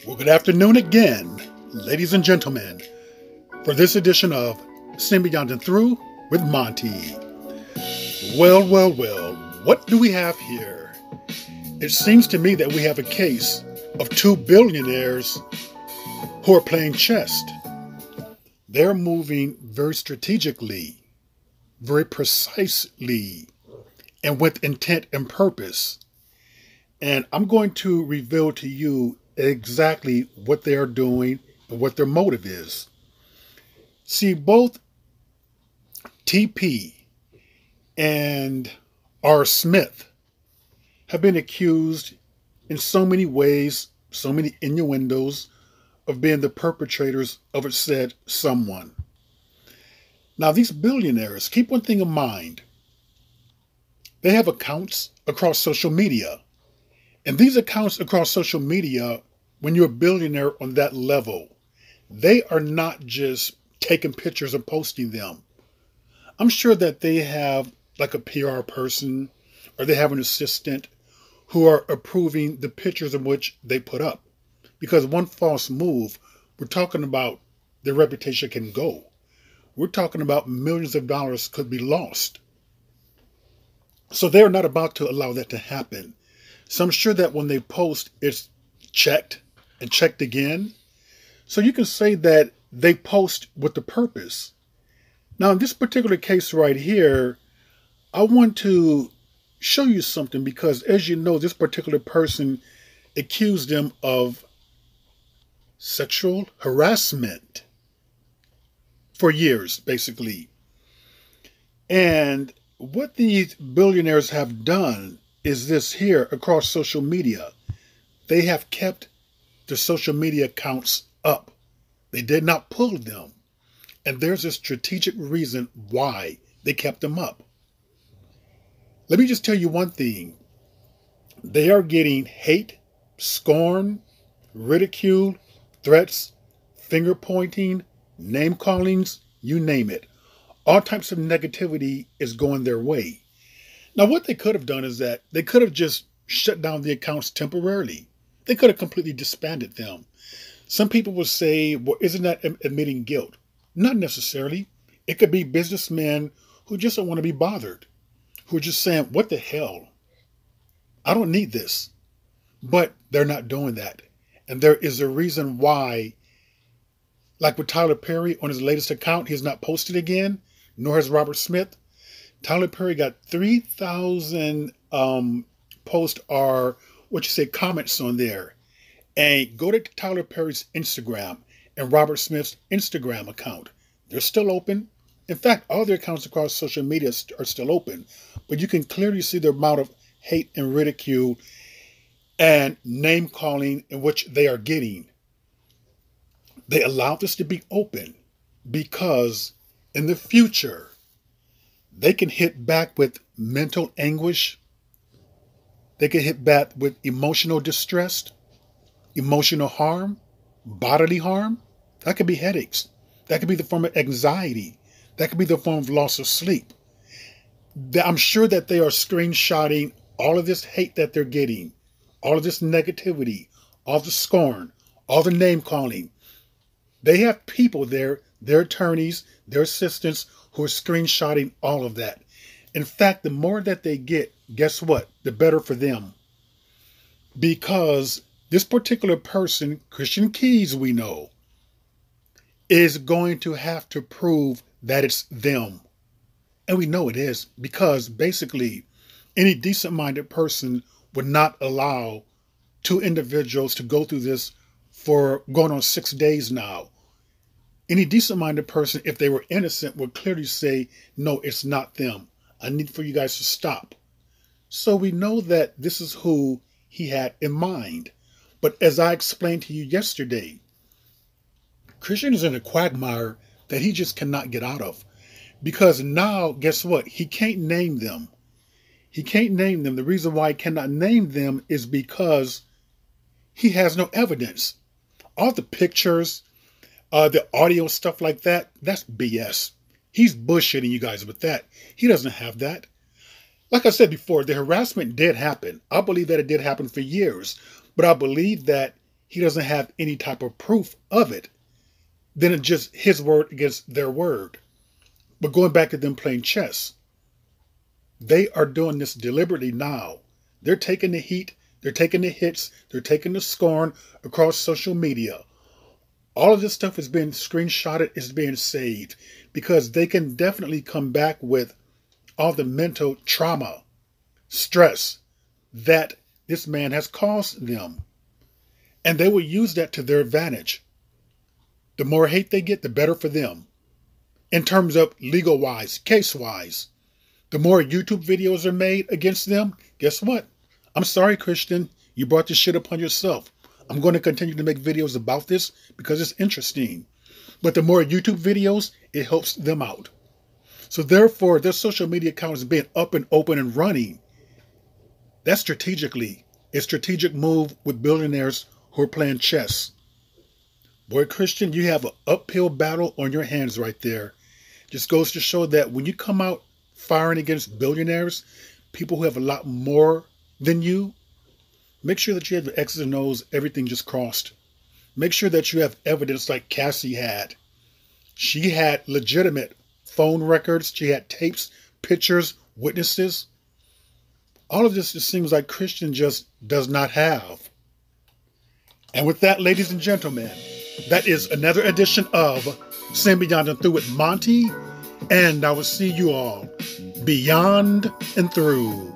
Well, good afternoon again, ladies and gentlemen, for this edition of Sing Beyond and Through with Monty. Well, what do we have here? It seems to me that we have a case of two billionaires who are playing chess. They're moving very strategically, very precisely, and with intent and purpose. And I'm going to reveal to you exactly what they are doing and what their motive is. See, both TP and R. Smith have been accused in so many ways, so many innuendos, of being the perpetrators of a said someone. Now, these billionaires, keep one thing in mind. They have accounts across social media. And these accounts across social media, when you're a billionaire on that level, they are not just taking pictures and posting them. I'm sure that they have like a PR person or they have an assistant who are approving the pictures in which they put up. Because one false move, we're talking about their reputation can go. We're talking about millions of dollars could be lost. So they're not about to allow that to happen. So I'm sure that when they post, it's checked and checked again. So you can say that they post with the purpose. Now, in this particular case right here, I want to show you something because, as you know, this particular person accused them of sexual harassment for years, basically. And what these billionaires have done is this here across social media. They have kept the social media accounts up. They did not pull them. And there's a strategic reason why they kept them up. Let me just tell you one thing. They are getting hate, scorn, ridicule, threats, finger pointing, name callings, you name it. All types of negativity is going their way. Now, what they could have done is that they could have just shut down the accounts temporarily. They could have completely disbanded them. Some people will say, well, isn't that admitting guilt? Not necessarily. It could be businessmen who just don't want to be bothered, who are just saying, what the hell? I don't need this. But they're not doing that. And there is a reason why, like with Tyler Perry on his latest account, he's not posted again, nor has Robert Smith. Tyler Perry got 3,000 posts or comments on there. And go to Tyler Perry's Instagram and Robert Smith's Instagram account. They're still open. In fact, all their accounts across social media are still open. But you can clearly see the amount of hate and ridicule and name calling in which they are getting. They allowed this to be open because in the future, they can hit back with mental anguish. They can hit back with emotional distress, emotional harm, bodily harm. That could be headaches. That could be the form of anxiety. That could be the form of loss of sleep. I'm sure that they are screenshotting all of this hate that they're getting, all of this negativity, all the scorn, all the name calling. They have people there, their attorneys, their assistants, who are screenshotting all of that. In fact, the more that they get, guess what? The better for them. Because this particular person, Christian Keys, we know, is going to have to prove that it's them. And we know it is because basically any decent-minded person would not allow two individuals to go through this for going on 6 days now. Any decent-minded person, if they were innocent, would clearly say, no, it's not them. I need for you guys to stop. So we know that this is who he had in mind. But as I explained to you yesterday, Christian is in a quagmire that he just cannot get out of. Because now, guess what? He can't name them. He can't name them. The reason why he cannot name them is because he has no evidence. All the pictures, the audio stuff like that, that's BS. He's bullshitting you guys with that. He doesn't have that. Like I said before, the harassment did happen. I believe that it did happen for years. But I believe that he doesn't have any type of proof of it, then it's just his word against their word. But going back to them playing chess, they are doing this deliberately now. They're taking the heat, they're taking the hits, they're taking the scorn across social media. All of this stuff is being screenshotted, is being saved, because they can definitely come back with all the mental trauma, stress that this man has caused them. And they will use that to their advantage. The more hate they get, the better for them. In terms of legal-wise, case-wise, the more YouTube videos are made against them, guess what? I'm sorry, Christian, you brought this shit upon yourself. I'm going to continue to make videos about this because it's interesting. But the more YouTube videos, it helps them out. So therefore, their social media account is being up and open and running. That's strategically a strategic move with billionaires who are playing chess. Boy, Christian, you have an uphill battle on your hands right there. Just goes to show that when you come out firing against billionaires, people who have a lot more than you, make sure that you have the X's and O's, everything just crossed. Make sure that you have evidence like Cassie had. She had legitimate phone records. She had tapes, pictures, witnesses. All of this just seems like Christian just does not have. And with that, ladies and gentlemen, that is another edition of Sin Beyond and Through with Monty. And I will see you all beyond and through.